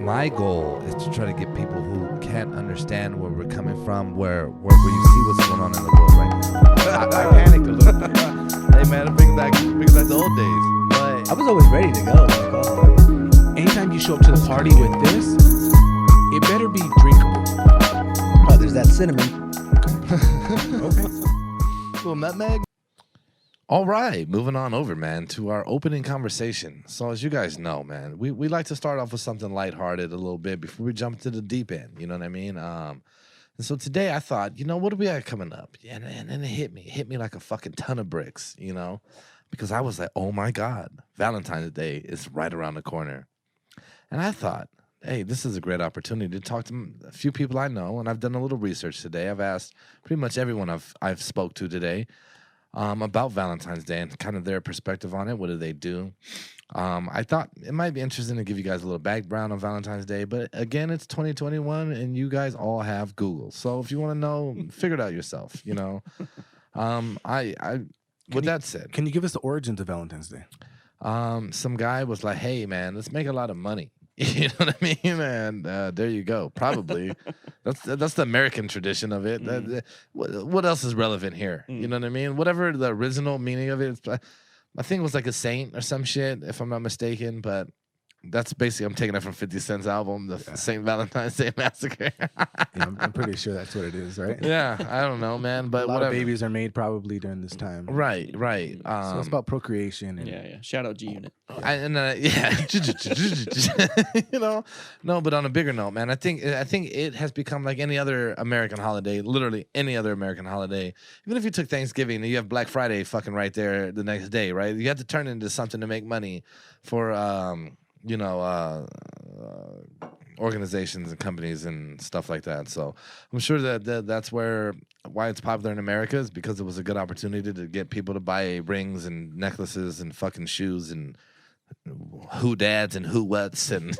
my goal is to try to get people who can't understand where we're coming from, where you see what's going on in the world right now. I panicked a little bit. Hey man, it brings back the old days. But I was always ready to go. Like, oh, anytime you show up to the party with this, it better be drinkable. oh, there's that cinnamon. Little nutmeg. All right, moving on over, man, to our opening conversation. So as you guys know, man, we like to start off with something lighthearted a little bit before we jump to the deep end. You know what I mean? And so today I thought, what do we got coming up? Yeah, and then it hit me like a fucking ton of bricks, because I was like, oh my God, Valentine's Day is right around the corner. And I thought, hey, this is a great opportunity to talk to a few people I know, and I've done a little research today. I've asked pretty much everyone I've spoke to today about Valentine's Day and kind of their perspective on it. What do they do? I thought it might be interesting to give you guys a little background on Valentine's Day, but again, it's 2021, and you guys all have Google. So if you want to know, figure it out yourself. With that said, Can you give us the origins of Valentine's Day? some guy was like, "Hey, man, let's make a lot of money." You know what I mean? And there you go. Probably that's the American tradition of it. What else is relevant here? You know what I mean? Whatever the original meaning of it. I think it was like a saint or some shit, if I'm not mistaken. But that's basically, I'm taking it from 50 Cent's album, the Saint Valentine's Day Massacre. I'm pretty sure that's what it is, right? Yeah, I don't know, man. But A lot whatever. of babies are made probably during this time. Right. So it's about procreation. And Yeah. Shout out G Unit. No, but on a bigger note, man, I think it has become like any other American holiday, literally any other American holiday. Even if you took Thanksgiving and you have Black Friday fucking right there the next day, right? You have to turn it into something to make money for, organizations and companies and stuff like that. So I'm sure that's why it's popular in America, is because it was a good opportunity to get people to buy rings and necklaces and fucking shoes and who dads and who whats and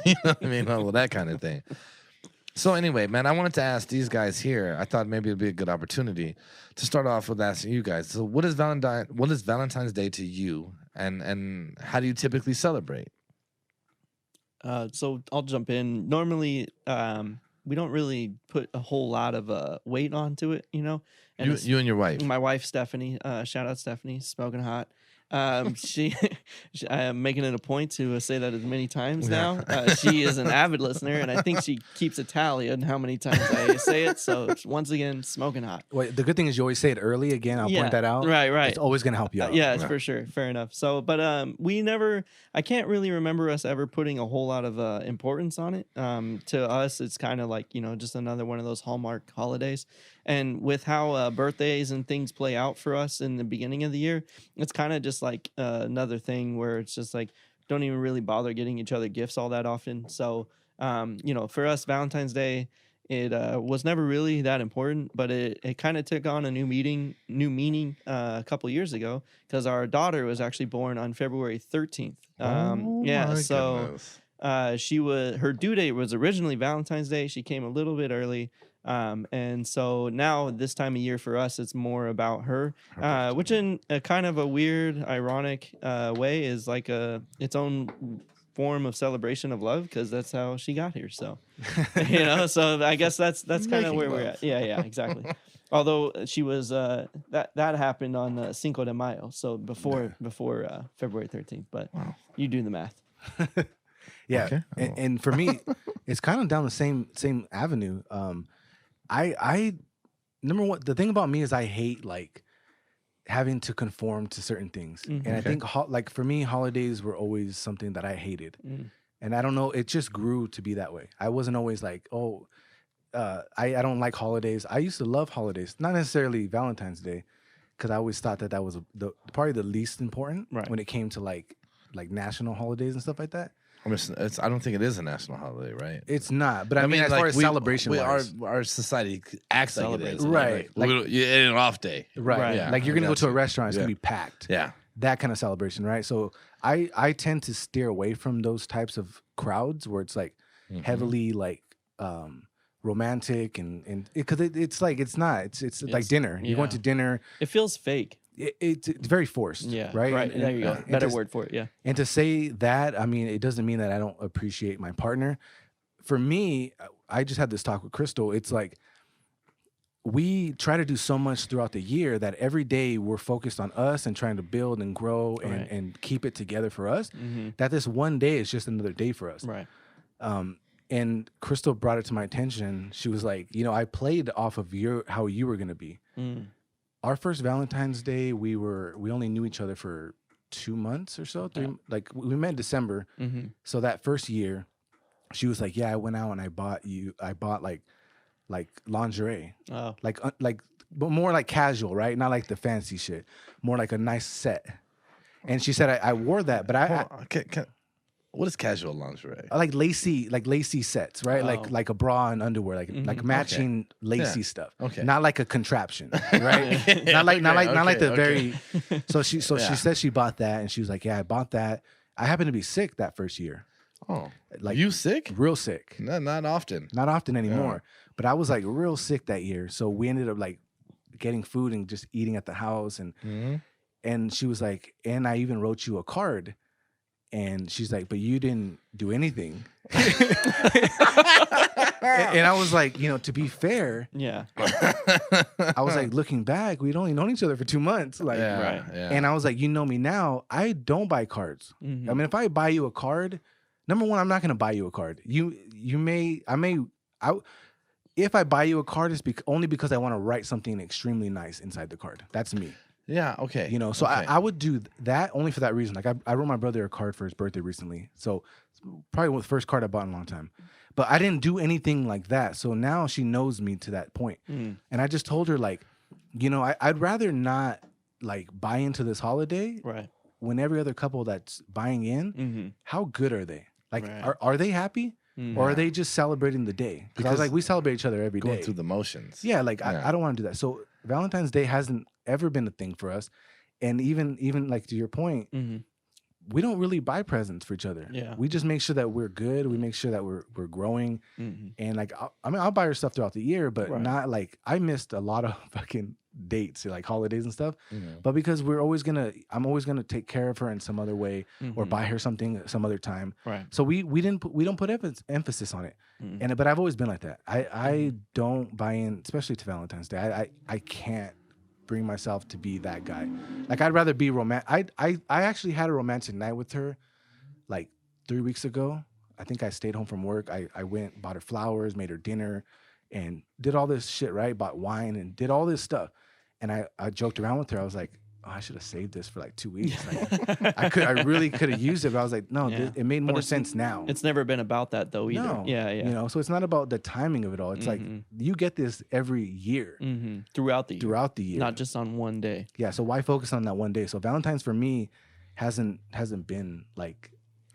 all of that kind of thing. So anyway, man, I wanted to ask these guys here. I thought maybe it'd be a good opportunity to start off with asking you guys. So what is Valentine's Day to you, and how do you typically celebrate? So I'll jump in. Normally, we don't really put a whole lot of weight onto it, And You and your wife. my wife, Stephanie, shout out Stephanie, smoking hot. I'm making it a point to say that as many times now. She is an avid listener, and I think she keeps a tally on how many times I say it. So it's, once again, smoking hot. Well, the good thing is you always say it early. Again, I'll point that out. Right. It's always going to help you out. Yeah, it's for sure. Fair enough. So, but I can't really remember us ever putting a whole lot of importance on it. To us, it's kind of like, just another one of those Hallmark holidays. And with how birthdays and things play out for us in the beginning of the year, it's kind of just like another thing where it's just like, don't even really bother getting each other gifts all that often. So, for us, Valentine's Day, it was never really that important, but it kind of took on a new meaning a couple years ago, because our daughter was actually born on February 13th. Her due date was originally Valentine's Day. She came a little bit early. And so now this time of year for us, it's more about her, which in a kind of a weird, ironic way is like its own form of celebration of love, because that's how she got here. So, so I guess that's kind of where we're at. Yeah, exactly. Although she was that happened on Cinco de Mayo, so before February 13th. But you do the math. Yeah, Okay. and for me, it's kind of down the same avenue. I number one, the thing about me is I hate like having to conform to certain things, and I think like for me, holidays were always something that I hated, and I don't know, it just grew to be that way. I wasn't always like, I don't like holidays. I used to love holidays, not necessarily Valentine's Day, because I always thought that was probably the least important when it came to like national holidays and stuff like that. I don't think it is a national holiday, right? It's not, but I mean, as far as celebration wise, our society acts like it is, right? Like an off day, right? Yeah, like you're gonna go to a restaurant, it's gonna be packed, yeah. That kind of celebration, right? So I tend to steer away from those types of crowds where it's like heavily like romantic and because it's like it's like dinner. You're going to dinner. It feels fake. It's very forced, right? Right, there you go. Better word for it, yeah. And to say that, I mean, it doesn't mean that I don't appreciate my partner. for me, I just had this talk with Crystal. It's like we try to do so much throughout the year that every day we're focused on us and trying to build and grow and keep it together for us. That this one day is just another day for us. Right. And Crystal brought it to my attention. She was like, I played off of how you were going to be. Our first Valentine's Day, we only knew each other for 2 months or so. Like we met in December. So that first year, she was like, yeah, I went out and I bought like lingerie. Oh. Like but more like casual, right? Not like the fancy shit. More like a nice set. And she said I wore that, but what is casual lingerie? I like lacy sets, right? Oh. Like a bra and underwear, like matching lacy stuff. Okay. Not like a contraption, right? not like the very. So she said she bought that, and she was like, yeah, I bought that. I happened to be sick that first year. Oh, like you sick? Real sick. No, not often. Not often anymore. But I was like real sick that year. So we ended up like getting food and just eating at the house, and she was like, and I even wrote you a card. And she's like, but you didn't do anything. And I was like, to be fair, I was like, looking back, we'd only known each other for 2 months. Like, and I was like, me now, I don't buy cards. I mean, if I buy you a card, number one, I'm not going to buy you a card. If I buy you a card, it's only because I want to write something extremely nice inside the card. That's me. Yeah, okay. So I would do that only for that reason. Like I wrote my brother a card for his birthday recently. So probably the first card I bought in a long time. But I didn't do anything like that. So now she knows me to that point. And I just told her like, I'd rather not like buy into this holiday. Right. When every other couple that's buying in, how good are they? Like, are they happy? Or are they just celebrating the day? Because I was like, we celebrate each other every day. Going through the motions. Yeah, like I don't want to do that. So Valentine's Day hasn't ever been a thing for us. And even like to your point, we don't really buy presents for each other. Yeah. We just make sure that we're good. We make sure that we're growing. And like, I'll buy her stuff throughout the year, but not like, I missed a lot of fucking dates, like holidays and stuff. But because I'm always gonna take care of her in some other way or buy her something some other time. Right. So we don't put emphasis on it. But I've always been like that. I don't buy in, especially to Valentine's Day. I can't bring myself to be that guy. Like I'd rather be romantic. I actually had a romantic night with her like 3 weeks ago. I think I stayed home from work. I went, bought her flowers, made her dinner, and did all this shit, right? Bought wine and did all this stuff. And I joked around with her. I was like, oh, I should have saved this for like 2 weeks. Like, I really could have used it, but I was like, no, it made more sense now. It's never been about that though either. No. Yeah. So it's not about the timing of it all. It's like you get this every year. Throughout the year. Not just on one day. Yeah. So why focus on that one day? So Valentine's for me hasn't been like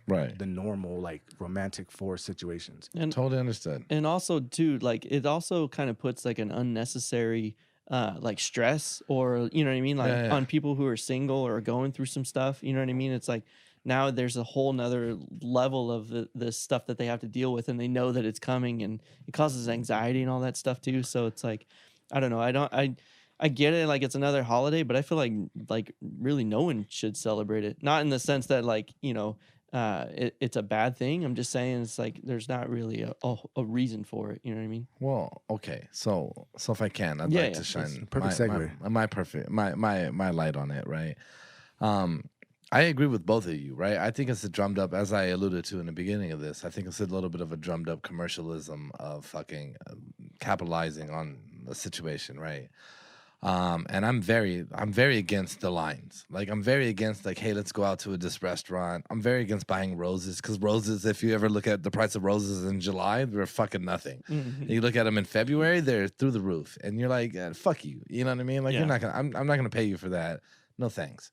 the normal like romantic force situations. And totally understood. And also too, like it also kind of puts like an unnecessary like stress or you know what I mean, like on people who are single or going through some stuff, you know what I mean? It's like now there's a whole nother level of the stuff that they have to deal with, and they know that it's coming, and it causes anxiety and all that stuff too. So it's like, I don't know, I get it, like it's another holiday, but I feel like really no one should celebrate it. Not in the sense that like, it's a bad thing. I'm just saying it's like there's not really a reason for it. You know what I mean? Well, okay. So if I can, I'd like to shine perfect segue. my light on it, right? I agree with both of you, right? I think it's a drummed up, as I alluded to in the beginning of this. I think it's a little bit of a drummed up commercialism of fucking capitalizing on the situation, right? And I'm very against the lines. Like I'm very against like, hey, let's go out to this restaurant. I'm very against buying roses because roses, if you ever look at the price of roses in July, they're fucking nothing. You look at them in February, they're through the roof, and you're like, fuck you. You know what I mean? Like you're not gonna. I'm not gonna pay you for that. No thanks.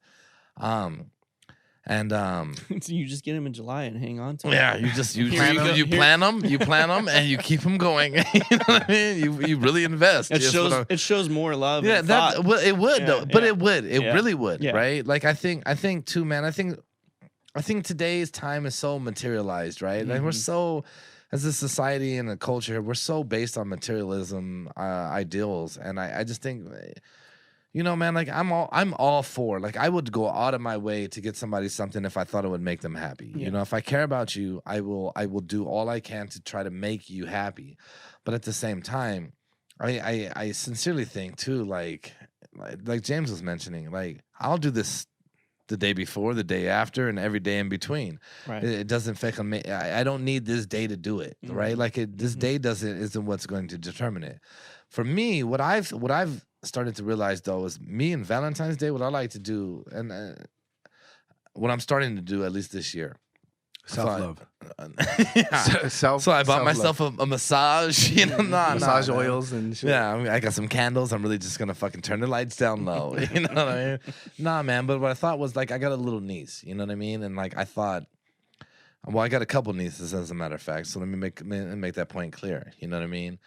So you just get them in July and hang on to them. Yeah, you plan them, and you keep them going. You know what I mean? You really invest. It shows more love. Yeah, it would though, but it really would, Yeah. right? Like I think too, man. I think today's time is so materialized, right? Like we're so, as a society and a culture, we're so based on materialism ideals, and I just think, you know, man, like I'm all for, like, I would go out of my way to get somebody something if I thought it would make them happy. Yeah. You know, if I care about you, I will do all I can to try to make you happy. But at the same time, I sincerely think too, like James was mentioning, like, I'll do this the day before, the day after, and every day in between. Right. It doesn't affect me. I don't need this day to do it, right? Like this day isn't what's going to determine it. For me, what I've started to realize though is me and Valentine's Day. What I like to do, and what I'm starting to do, at least this year, Self-love. yeah. So I bought myself a massage, you know, Massage oils and shit. yeah, I mean, I got some candles. I'm really just gonna fucking turn the lights down low. You know what I mean? Nah, man. But what I thought was, like, I got a little niece. You know what I mean? And like I thought, well, I got a couple nieces, as a matter of fact. So let me make that point clear. You know what I mean?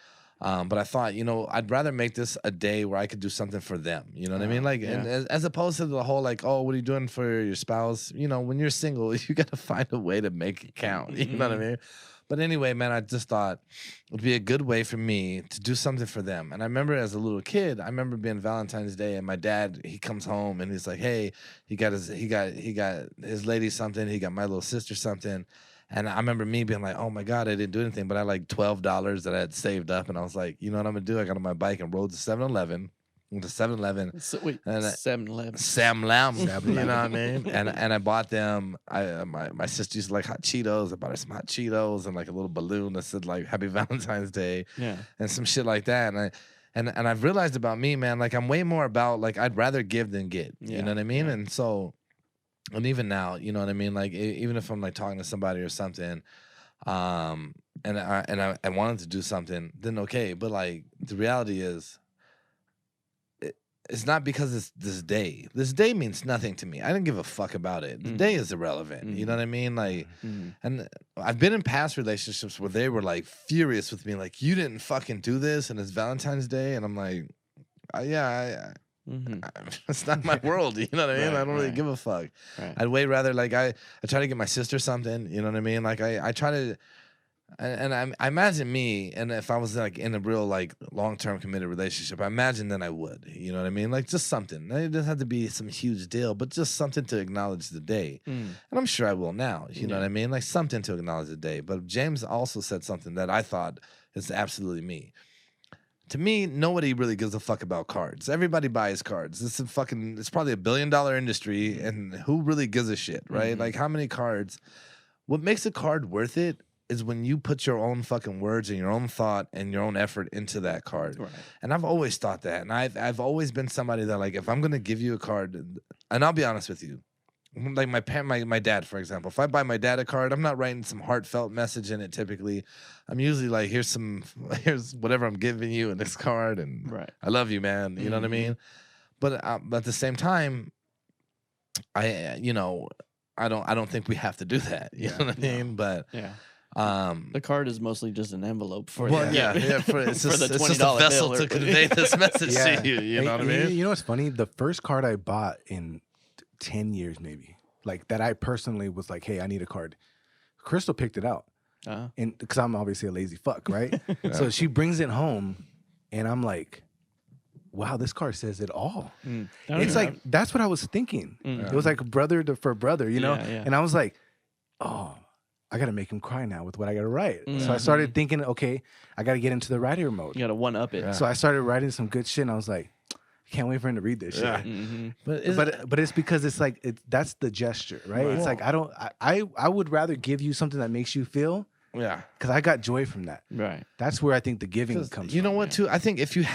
But I thought, you know, I'd rather make this a day where I could do something for them. You know what I mean? Like, yeah. and as opposed to the whole, like, oh, what are you doing for your spouse? You know, when you're single, you got to find a way to make it count. You know what I mean? But anyway, man, I just thought it would be a good way for me to do something for them. And I remember as a little kid, I remember being Valentine's Day, and my dad, he comes home and he's like, hey, he got his lady something, he got my little sister something. And I remember me being like, oh my God, I didn't do anything, but I had like $12 that I had saved up. And I was like, you know what I'm going to do? I got on my bike and rode to 7-Eleven. Went to 7-Eleven. So, wait, and 7-Eleven. Sam Lam, you know what I mean? And I bought them, my sister used to like hot Cheetos. I bought her some hot Cheetos and like a little balloon that said like Happy Valentine's Day. Yeah. And some shit like that. And I've realized about me, man, like I'm way more about, like, I'd rather give than get. Yeah. You know what I mean? Yeah. And so, and even now, you know what I mean? Like, even if I'm like talking to somebody or something, and I wanted to do something, then okay. But like, the reality is, it's not because it's this day. This day means nothing to me. I didn't give a fuck about it. The day is irrelevant. You know what I mean? Like, and I've been in past relationships where they were like furious with me, like, you didn't fucking do this, and it's Valentine's Day, and I'm like, it's not my world, you know what I mean? Right, I don't really right. give a fuck. Right. I'd way rather, like, I try to get my sister something, you know what I mean? Like, I try to, and I imagine me, and if I was like in a real like long-term committed relationship, I imagine then I would, you know what I mean? Like, just something. It doesn't have to be some huge deal, but just something to acknowledge the day. And I'm sure I will now, you know what I mean? Like, something to acknowledge the day. But James also said something that I thought is absolutely me. To me, nobody really gives a fuck about cards. Everybody buys cards. It's probably $1 billion industry, and who really gives a shit, right? Like, how many cards? What makes a card worth it is when you put your own fucking words and your own thought and your own effort into that card. Right. And I've always thought that, and I've always been somebody that, like, if I'm gonna give you a card, and I'll be honest with you, like my dad, for example, if I buy my dad a card, I'm not writing some heartfelt message in it. Typically, I'm usually like, here's whatever I'm giving you in this card, and I love you, man. You know what I mean? But at the same time, I don't think we have to do that. You know what I mean? But the card is mostly just an envelope for it's just a vessel to convey this message to you. You know what I mean? You know what's funny? The first card I bought in 10 years, maybe, like, that I personally was like, hey, I need a card. Crystal picked it out, and because I'm obviously a lazy fuck, right? So she brings it home, and I'm like, wow, this card says it all. It's like, that's what I was thinking. It was like brother for brother, you know? And I was like, oh, I got to make him cry now with what I got to write. So I started thinking, okay, I got to get into the writer mode. You got to one-up it. So I started writing some good shit, and I was like, can't wait for him to read this shit. But it's because it's like, that's the gesture, right? It's like, I would rather give you something that makes you feel. Yeah. Because I got joy from that. Right. That's where I think the giving comes from. You know what, too? I think if you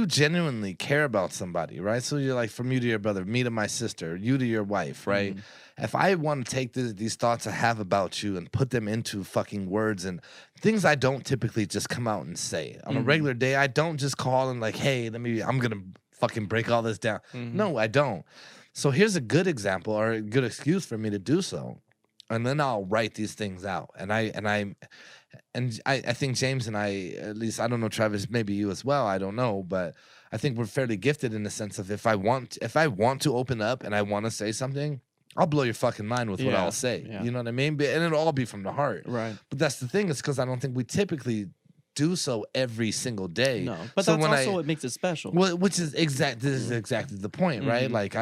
genuinely care about somebody, right? So you're like, from you to your brother, me to my sister, you to your wife, right? If I want to take these thoughts I have about you and put them into fucking words and things I don't typically just come out and say. On a regular day, I don't just call and like, hey, I'm going to fucking break all this down. No, I don't. So here's a good example or a good excuse for me to do so. And then I'll write these things out. And I think James and I, at least, I don't know, Travis, maybe you as well, I don't know, but I think we're fairly gifted in the sense of if I want to open up and I want to say something, I'll blow your fucking mind with what I'll say. You know what I mean? And it'll all be from the heart. Right. But that's the thing, is because I don't think we typically do so every single day. No, but So that's when also what makes it special. well, which is this is exactly the point, right? Mhm. Like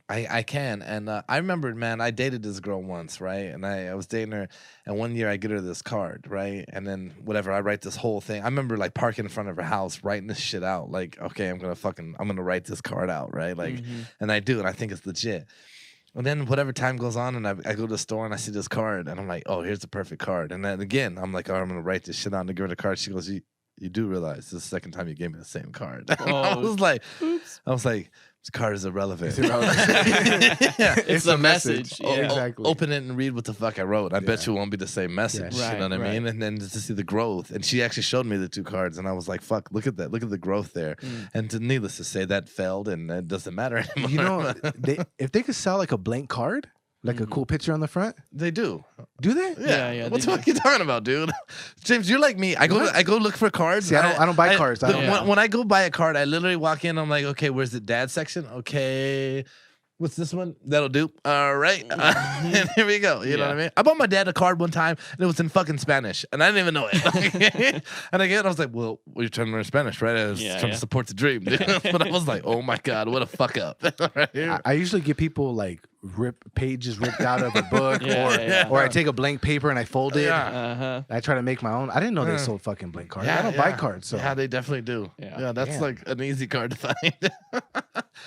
I can, and I remember, man, I dated this girl once, right? And I was dating her, and one year I get her this card, right? And then whatever, I write this whole thing. I remember like parking in front of her house, writing this shit out. Like, okay, I'm gonna write this card out, right? Like, and I do, and I think it's legit. And then whatever time goes on, and I go to the store and I see this card, and I'm like, oh, here's the perfect card. And then again, I'm like, oh, I'm gonna write this shit out and give her the card. She goes, you do realize this is the second time you gave me the same card. I was like, this card is irrelevant. Yeah, It's the message. Yeah. Exactly. Open it and read what the fuck I wrote. I bet you it won't be the same message. Yeah. You know what I mean? And then to see the growth. And she actually showed me the 2 cards, and I was like, fuck, look at that. Look at the growth there. And needless to say, that failed, and it doesn't matter anymore. You know, if they could sell like a blank card, like a cool picture on the front, they do. do they? Yeah, What they the fuck you talking about, dude? James, you're like me. I go look for cards. See, I don't buy cards. I don't- When I go buy a card, I literally walk in. I'm like, okay, where's the dad section? Okay, what's this one? That'll do. All right, and here we go. You know what I mean? I bought my dad a card one time, and it was in fucking Spanish, and I didn't even know it. And again, I was like, well, you're trying to learn Spanish, right? I was trying to support the dream, dude. But I was like, oh my god, what a fuck up. I usually give people like pages ripped out of a book, Yeah, or I take a blank paper and I fold it. Uh-huh. I try to make my own. I didn't know they sold fucking blank cards. I don't buy cards. So yeah, they definitely do. Yeah. That's Damn. like an easy card to find.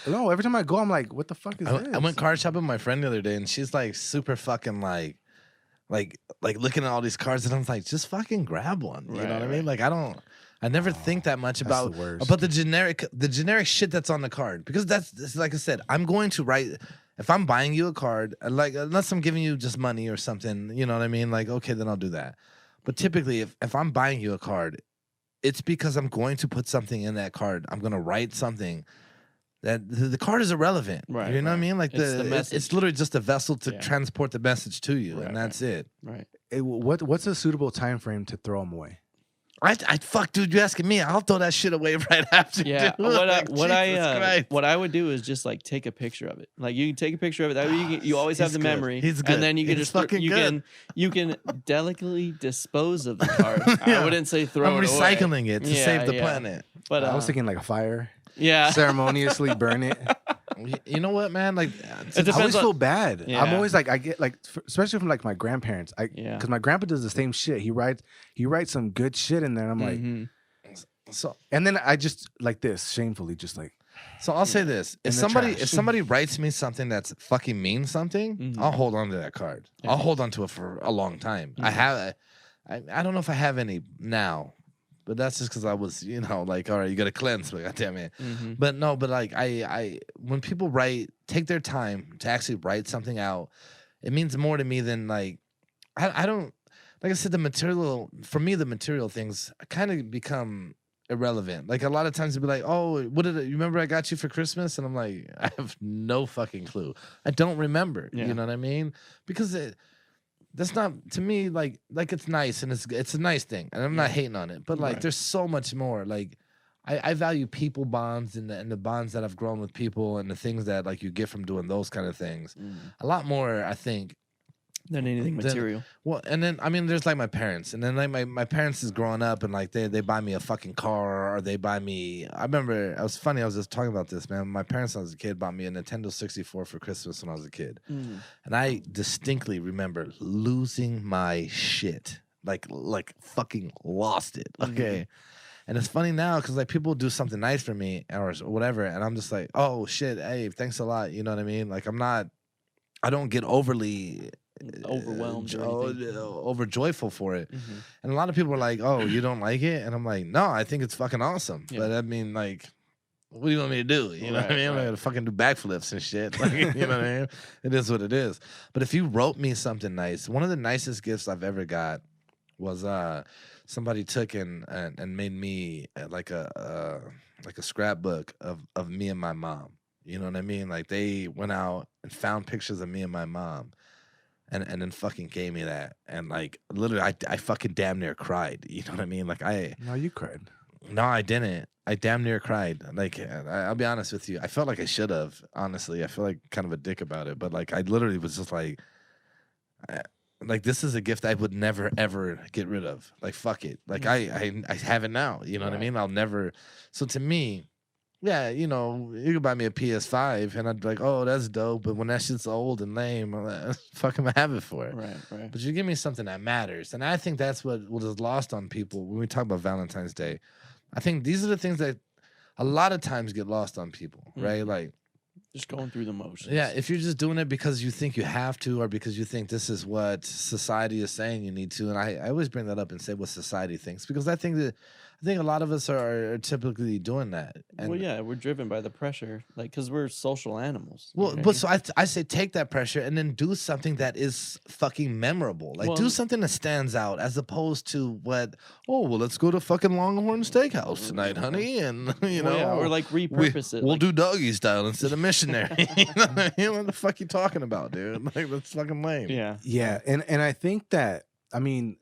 no, every time I go, I'm like, what the fuck is this? I went card shopping with my friend the other day, and she's like super fucking like looking at all these cards, and I'm like, just fucking grab one. You know what I mean? Like I never think that much about the worst. the generic shit that's on the card, because that's like I said, I'm going to write. If I'm buying you a card, like unless I'm giving you just money or something, you know what I mean? Like, okay, then I'll do that. But typically, if I'm buying you a card, it's because I'm going to put something in that card. I'm going to write something that the card is irrelevant. Right, You know what I right. mean? Like It's the message. it's literally just a vessel to Yeah. transport the message to you, Right, and that's it. Right. What's a suitable time frame to throw them away? I fuck, dude. You asking me? I'll throw that shit away right after. Yeah. dude. What Like, Jesus Christ. I would do is just like take a picture of it. Like you can take a picture of it. That way you always have He's the good. memory. He's good. And then you can He's just fucking good. you can delicately dispose of the card. Yeah. I wouldn't say throw I'm it away. recycling it to Yeah, save the yeah. planet. But I was thinking like a fire, yeah. ceremoniously burn it. You know what, man? Like, It I depends always on- feel bad. Yeah. I'm always like, I get like, especially from like my grandparents. Yeah. Because my grandpa does the same shit. He writes some good shit in there. And I'm like, Mhm. so and then I just like this, shamefully, just like, I'll say this: In the trash. if somebody writes me something that's fucking means something, Mhm. I'll hold on to that card. Yeah. I'll hold on to it for a long time. I don't know if I have any now, but that's just because I was, like, all right, you got to cleanse, but goddamn it. Mhm. But no, but like I when people take their time to actually write something out, it means more to me than like I don't, like I said, the material things kind of become irrelevant. Like a lot of times they'll be like, oh, you remember I got you for Christmas? And I'm like, I have no fucking clue. I don't remember. Yeah. You know what I mean? Because that's not, to me, like it's nice, and it's a nice thing, and I'm not hating on it, but like Right. there's so much more. Like I value people bonds and the bonds that I've grown with people and the things that like you get from doing those kind of things a lot more, I think. Than anything material. Well, and then I mean, there's like my parents, and then like my parents is growing up, and like they buy me a fucking car, or they buy me. I remember I was just talking about this, man. My parents when I was a kid bought me a Nintendo 64 for Christmas when I was a kid, and I distinctly remember losing my shit, like fucking lost it. Okay. And it's funny now because like people do something nice for me or whatever, and I'm just like, oh shit, hey, thanks a lot. You know what I mean? Like I don't get overly Overwhelmed or anything. overjoyful for it. Mhm. And a lot of people are like, oh, you don't like it? And I'm like, no, I think it's fucking awesome. Yeah. But I mean, like, what do you want me to do? You know what I Right, mean? I'm right. gonna fucking do backflips and shit. Like, you know what I mean? It is what it is. But if you wrote me something nice, one of the nicest gifts I've ever got was somebody took and made me like a scrapbook of me and my mom. You know what I mean? Like they went out and found pictures of me and my mom. And then fucking gave me that, and like literally, I fucking damn near cried. You know what I mean? Like no, you cried. no, I didn't. I damn near cried. Like I'll be honest with you, I felt like I should have. Honestly, I feel like kind of a dick about it, but like I literally was just like, like this is a gift I would never ever get rid of. Like fuck it. Like I have it now. You know what I mean? I'll never. So to me, yeah, you know, you could buy me a PS5 and I'd be like, oh, that's dope. But when that shit's old and lame, I'm like, fuck am I have it for? Right. But you give me something that matters. And I think that's what is lost on people when we talk about Valentine's Day. I think these are the things that a lot of times get lost on people, right? Like, just going through the motions. yeah, if you're just doing it because you think you have to or because you think this is what society is saying you need to, and I always bring that up and say what society thinks, because I think a lot of us are typically doing that. And well, yeah, we're driven by the pressure, like, because we're social animals. well, but so I say take that pressure and then do something that is fucking memorable. Like, do something that stands out as opposed to what, oh, well, let's go to fucking Longhorn Steakhouse tonight, honey. And, you know, or like repurpose it. We'll like, do doggy style instead of missionary. You know what I mean? What the fuck you talking about, dude? Like, that's fucking lame. Yeah. And I think that, I mean,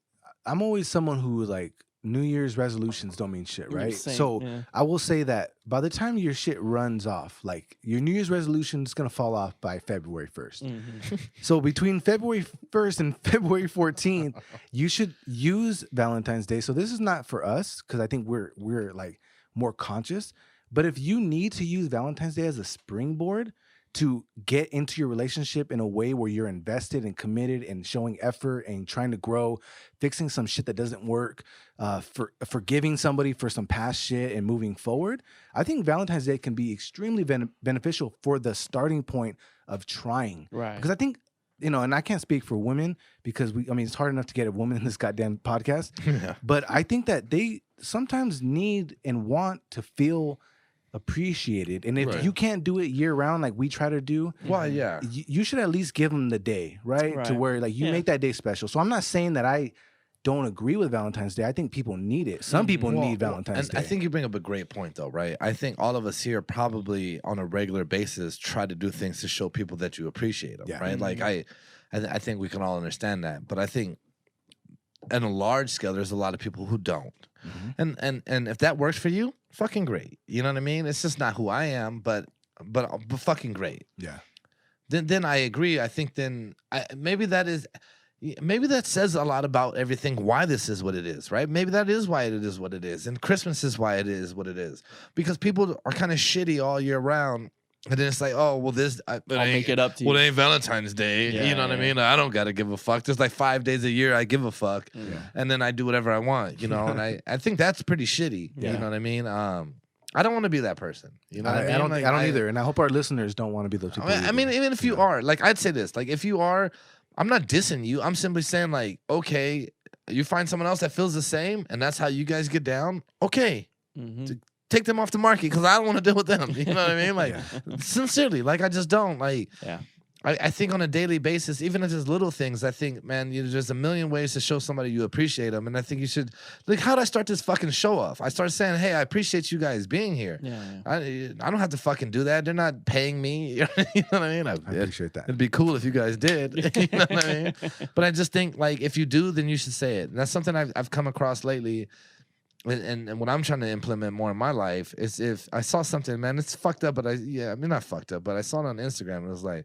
I'm always someone who, like, New Year's resolutions don't mean shit, right? So I will say that by the time your shit runs off, like your New Year's resolution is going to fall off by February 1st. So between February 1st and February 14th, you should use Valentine's Day. So this is not for us because I think we're like more conscious. But if you need to use Valentine's Day as a springboard to get into your relationship in a way where you're invested and committed and showing effort and trying to grow, fixing some shit that doesn't work, forgiving somebody for some past shit and moving forward, I think Valentine's Day can be extremely beneficial for the starting point of trying. Right. Because I think, you know, and I can't speak for women because it's hard enough to get a woman in this goddamn podcast. But I think that they sometimes need and want to feel appreciated, and if you can't do it year round like we try to do, well, yeah, you should at least give them the day, right? To where like you make that day special. So I'm not saying that I don't agree with Valentine's Day. I think people need it. Some people need Valentine's Day. I think you bring up a great point though, right? I think all of us here probably on a regular basis try to do things to show people that you appreciate them, right? Like I think we can all understand that, but I think on a large scale, there's a lot of people who don't. And if that works for you, fucking great. You know what I mean? It's just not who I am, but fucking great. Yeah. Then I agree. I think maybe that says a lot about everything, why this is what it is, right? Maybe that is why it is what it is. And Christmas is why it is what it is. Because people are kind of shitty all year round. And then it's like, oh, well, I'll make it up to you. Well, it ain't Valentine's Day. You know what I mean? I don't got to give a fuck. There's like 5 days a year I give a fuck. And then I do whatever I want, you know? And I think that's pretty shitty. You know what I mean? I don't want to be that person. You know what I mean? I don't either. And I hope our listeners don't want to be those people. I mean, even if you are, like, I'd say this. Like, if you are, I'm not dissing you. I'm simply saying, like, okay, you find someone else that feels the same, and that's how you guys get down. Okay. Take them off the market because I don't want to deal with them. You know what I mean? Like, sincerely, like, I just don't. Like, I think on a daily basis, even if it's little things, I think, man, there's a million ways to show somebody you appreciate them. And I think you should, like, how'd I start this fucking show off? I started saying, hey, I appreciate you guys being here. I don't have to fucking do that. They're not paying me. You know what I mean? I appreciate that. It'd be cool if you guys did. You know what I mean? But I just think, like, if you do, then you should say it. And that's something I've come across lately. And what I'm trying to implement more in my life is if I saw something, man, it's fucked up, but not fucked up, but I saw it on Instagram and it was like,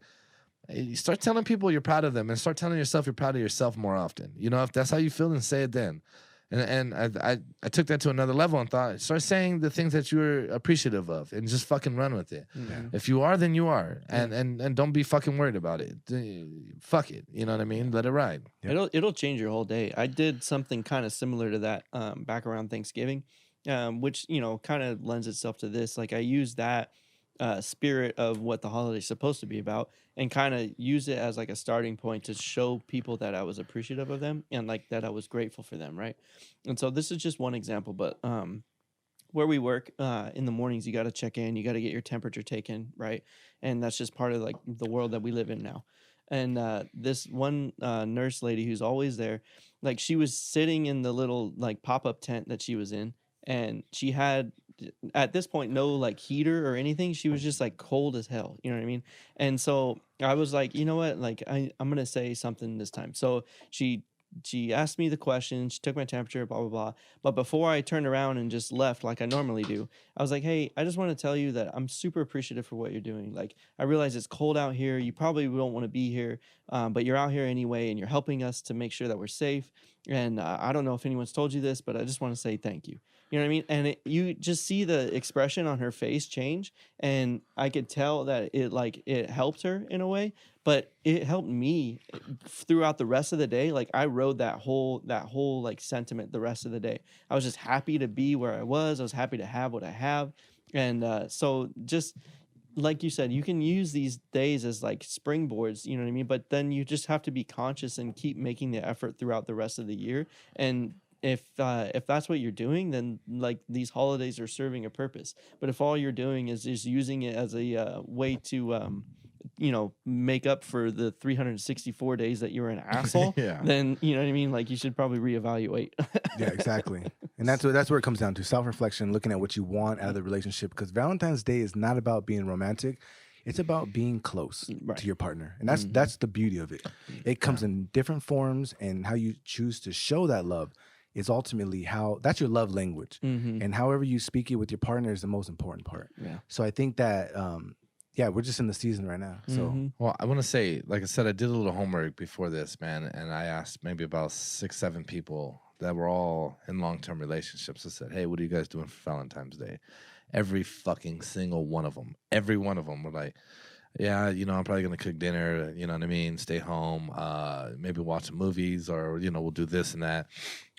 hey, you start telling people you're proud of them and start telling yourself you're proud of yourself more often. You know, if that's how you feel, then say it then. And I took that to another level and thought, start saying the things that you're appreciative of and just fucking run with it. If you are, then you are. And don't be fucking worried about it. Fuck it. You know what I mean? Let it ride. It'll change your whole day. I did something kind of similar to that back around Thanksgiving, which, you know, kind of lends itself to this. Like, I used that spirit of what the holiday's supposed to be about and kind of use it as like a starting point to show people that I was appreciative of them and like that I was grateful for them, right? And so this is just one example, but where we work in the mornings, you got to check in, you got to get your temperature taken, right? And that's just part of like the world that we live in now. And this one nurse lady who's always there, like, she was sitting in the little like pop-up tent that she was in, and she had at this point no like heater or anything. She was just like cold as hell, you know what I mean? And so I was like, you know what, like, I'm gonna say something this time. So she she asked me the question, she took my temperature, blah blah blah. But before I turned around and just left like I normally do, I was like, hey, I just want to tell you that I'm super appreciative for what you're doing. Like, I realize it's cold out here, you probably don't want to be here, but you're out here anyway, and you're helping us to make sure that we're safe. And I don't know if anyone's told you this, but I just want to say thank you. You know what I mean? And you just see the expression on her face change, and I could tell that it helped her in a way, but it helped me throughout the rest of the day. Like, I rode that whole like sentiment the rest of the day. I was just happy to be where I was. I was happy to have what I have, and so just like you said, you can use these days as like springboards, you know what I mean? But then you just have to be conscious and keep making the effort throughout the rest of the year. And if that's what you're doing, then like these holidays are serving a purpose. But if all you're doing is just using it as a way to make up for the 364 days that you're an asshole, Yeah. then you know what I mean? Like, you should probably reevaluate. Yeah, exactly. And that's where it comes down to self-reflection, looking at what you want out of the relationship. Because Valentine's Day is not about being romantic; it's about being close Right. to your partner, and that's the beauty of it. It comes in different forms, and how you choose to show that love is ultimately that's your love language, and however you speak it with your partner is the most important part. Yeah. So I think that we're just in the season right now. So Well, I want to say, like I said, I did a little homework before this, man, and I asked maybe about 6-7 people that were all in long-term relationships. I said, hey, what are you guys doing for Valentine's Day? Every fucking single one of them, every one of them were like, yeah, I'm probably going to cook dinner, you know what I mean, stay home, maybe watch some movies, or, we'll do this and that.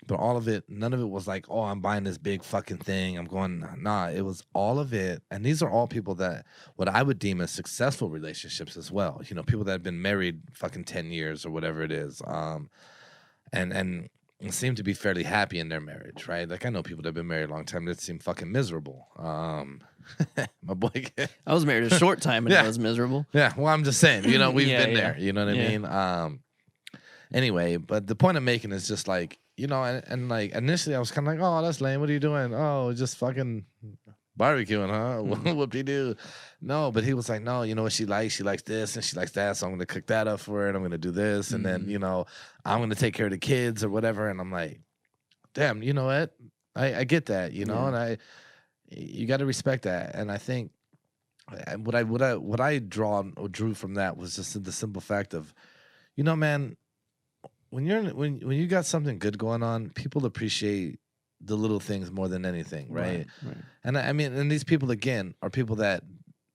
But all of it, none of it was like, oh, I'm buying this big fucking thing. I'm going, nah, it was all of it. And these are all people that, what I would deem as successful relationships as well. People that have been married fucking 10 years or whatever it is. And seem to be fairly happy in their marriage, right? Like, I know people that have been married a long time that seem fucking miserable. My boy. I was married a short time and I was miserable. Yeah, well, I'm just saying, we've Yeah, been yeah. there. You know what I mean? Anyway, but the point I'm making is just like, and like initially I was kind of like, oh, that's lame. What are you doing? Oh, just fucking barbecuing, huh? Whoop-de-doo. No, but he was like, no, you know what she likes? She likes this and she likes that, so I'm going to cook that up for her, and I'm going to do this, and then, I'm going to take care of the kids or whatever. And I'm like, damn, you know what? I get that, and you got to respect that. And I think what I drew from that was just the simple fact of, man, when you got something good going on, people appreciate the little things more than anything, right? Right. And I mean, and these people again are people that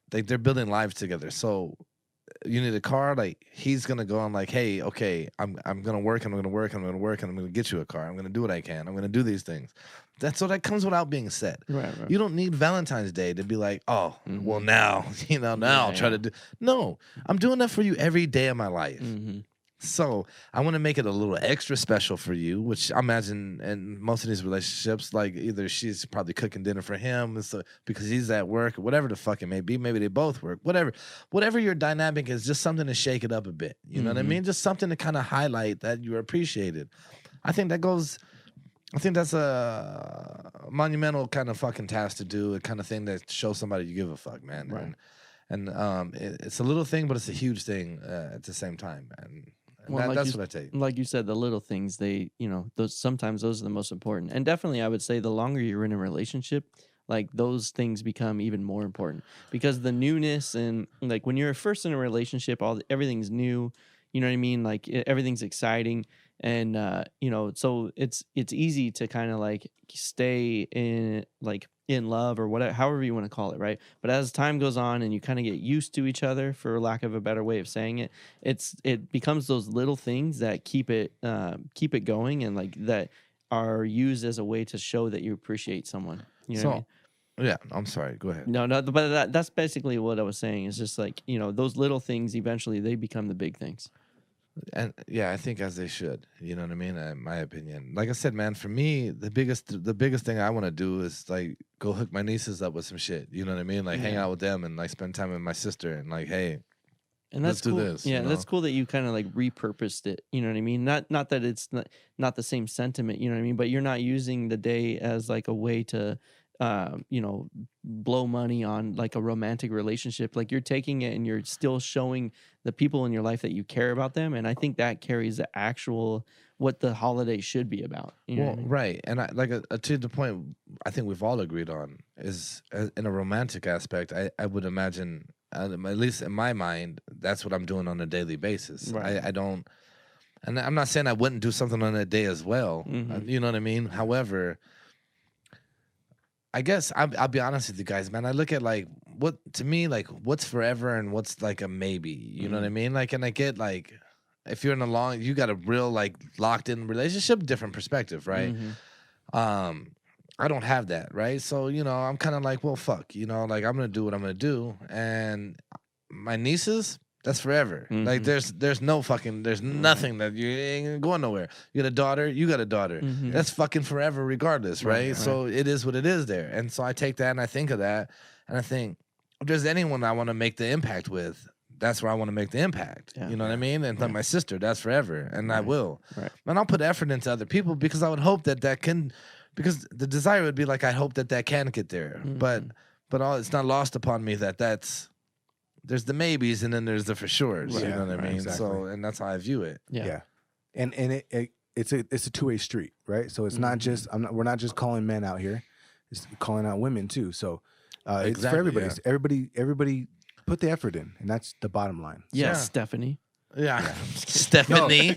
they're building lives together. So you need a car, like he's gonna go on like, hey, okay, I'm gonna work, and I'm gonna get you a car. I'm gonna do what I can. I'm gonna do these things. That comes without being said. Right. You don't need Valentine's Day to be like, oh, well now, I'll try to do. No, I'm doing that for you every day of my life. So I want to make it a little extra special for you, which I imagine in most of these relationships, like either she's probably cooking dinner for him because he's at work, or whatever the fuck it may be. Maybe they both work. Whatever your dynamic is, just something to shake it up a bit. You know what I mean? Just something to kind of highlight that you're appreciated. I think that's a monumental kind of fucking task to do, a kind of thing that shows somebody you give a fuck, man. Right. And it's a little thing, but it's a huge thing at the same time, man. That's what I take. Like you said, the little things, sometimes those are the most important. And definitely, I would say the longer you're in a relationship, like those things become even more important, because the newness, and like when you're first in a relationship, everything's new. You know what I mean? Like everything's exciting, and so it's easy to kind of like stay in love or whatever, however you want to call it, right? But as time goes on and you kind of get used to each other, for lack of a better way of saying it, it becomes those little things that keep it going, and like that are used as a way to show that you appreciate someone. You know what I mean? Yeah, I'm sorry. Go ahead. No, but that's basically what I was saying. It's just like, those little things, eventually they become the big things. And yeah, I think as they should. You know what I mean? In my opinion. Like I said, man, for me, the biggest thing I want to do is like go hook my nieces up with some shit. You know what I mean? Like hang out with them and like spend time with my sister and like, hey, and that's let's cool. do this. Yeah, that's cool that you kind of like repurposed it. You know what I mean? Not that it's not the same sentiment. You know what I mean? But you're not using the day as like a way to blow money on like a romantic relationship. Like you're taking it and you're still showing the people in your life that you care about them. And I think that carries the actual what the holiday should be about. You know Well, what I mean? right, and to the point, I think we've all agreed on is in a romantic aspect. I would imagine, at least in my mind, that's what I'm doing on a daily basis. Right. I don't, and I'm not saying I wouldn't do something on that day as well. You know what I mean? However, I guess I'll be honest with you guys, man. I look at like what to me like what's forever and what's like a maybe. You know what I mean? Like, and I get like if you're in a long, you got a real like locked in relationship, different perspective, right? I don't have that, right? So I'm kind of like, well, fuck, like I'm gonna do what I'm gonna do, and my nieces. That's forever. Like there's no fucking there's nothing that you ain't going nowhere. You got a daughter, you got a daughter. That's fucking forever regardless, right? So it is what it is there. And so I take that and I think of that and I think if there's anyone I want to make the impact with, that's where I want to make the impact. You know what I mean? And like my sister, that's forever. And I will. And I'll put effort into other people because I would hope that can because the desire would be like I hope that can get there. But it's not lost upon me there's the maybes and then there's the for sures. You know what I mean? Exactly. So, and that's how I view it. Yeah. And it's a two-way street, right? So it's not just we're not just calling men out here; it's calling out women too. So it's for everybody. Yeah. Everybody put the effort in, and that's the bottom line. Yeah, Stephanie. Yeah, Stephanie,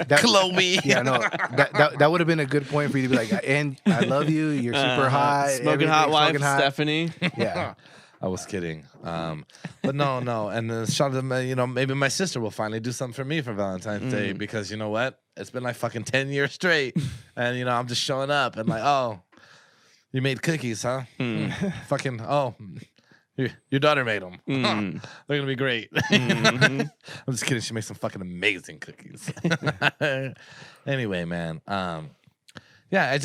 Chloe. Yeah, no, that would have been a good point for you to be like, and I love you. You're super hot, smoking hot wife, Stephanie. Yeah. I was kidding, but no, and shout out to maybe my sister will finally do something for me for Valentine's Day because you know what? It's been like fucking 10 years straight, and I'm just showing up and like, oh, you made cookies, huh? Fucking your daughter made them. They're gonna be great. I'm just kidding. She makes some fucking amazing cookies. Anyway, man. Yeah, I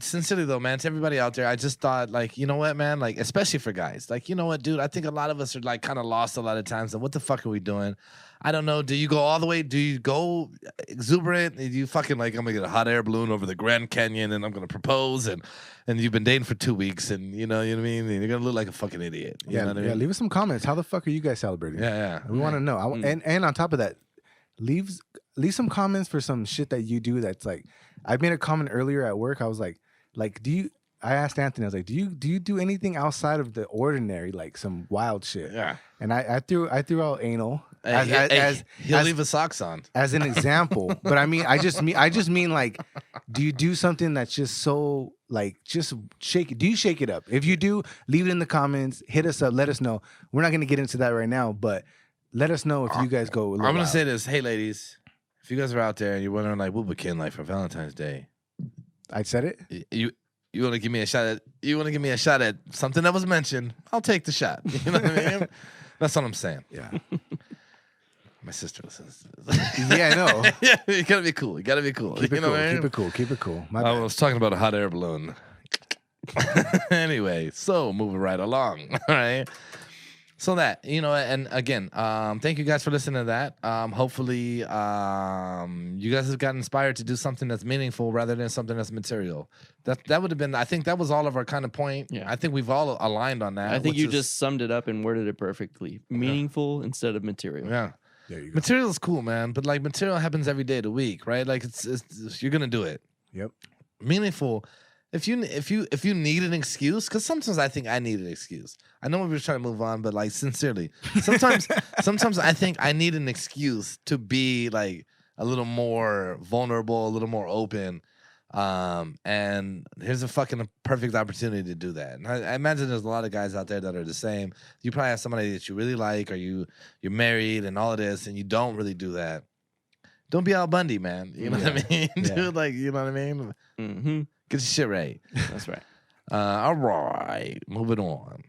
sincerely though, man, to everybody out there, I just thought like, you know what, man, like especially for guys, like, you know what, dude, I think a lot of us are like kind of lost a lot of times. And what the fuck are we doing? I don't know. Do you go all the way? Do you go exuberant? Do you fucking like I'm gonna get a hot air balloon over the Grand Canyon and I'm gonna propose and you've been dating for 2 weeks and you know what I mean? And you're gonna look like a fucking idiot. You know what I mean? Leave us some comments. How the fuck are you guys celebrating? Yeah. We want to know. And on top of that, leave some comments for some shit that you do that's like. I made a comment earlier at work. I was like, I asked Anthony, I was like, do you do anything outside of the ordinary, like some wild shit? Yeah. And I threw out anal he'll leave his socks on as an example. But I mean, I just mean like, do you do something that's just so like just shake it? Do you shake it up? If you do, leave it in the comments. Hit us up. Let us know. We're not gonna get into that right now, but let us know if you guys go. I'm gonna say this, hey ladies. If you guys are out there and you're wondering like what would Ken like for Valentine's Day, I said it. You want to give me a shot at something that was mentioned? I'll take the shot. You know what I mean? That's what I'm saying. Yeah. My sister listens. Yeah, I know. Yeah, you gotta be cool. Keep it cool. Keep it cool. I was talking about a hot air balloon. Anyway, so moving right along. All right. So that, and again, thank you guys for listening to that. Hopefully, you guys have got inspired to do something that's meaningful rather than something that's material. That would have been, I think that was all of our kind of point. Yeah. I think we've all aligned on that. I think you just summed it up and worded it perfectly. Meaningful instead of material. Yeah. There you go. Material is cool, man, but like material happens every day of the week, right? Like it's you're gonna do it. Yep. Meaningful. If you need an excuse, because sometimes I think I need an excuse. I know we were trying to move on, but like sincerely, sometimes I think I need an excuse to be like a little more vulnerable, a little more open. And here's a fucking perfect opportunity to do that. And I imagine there's a lot of guys out there that are the same. You probably have somebody that you really like, or you're married and all of this, and you don't really do that. Don't be Al Bundy, man. You know what I mean? Dude, like, you know what I mean? Mm-hmm. Get your shit right. That's right. All right. Moving on.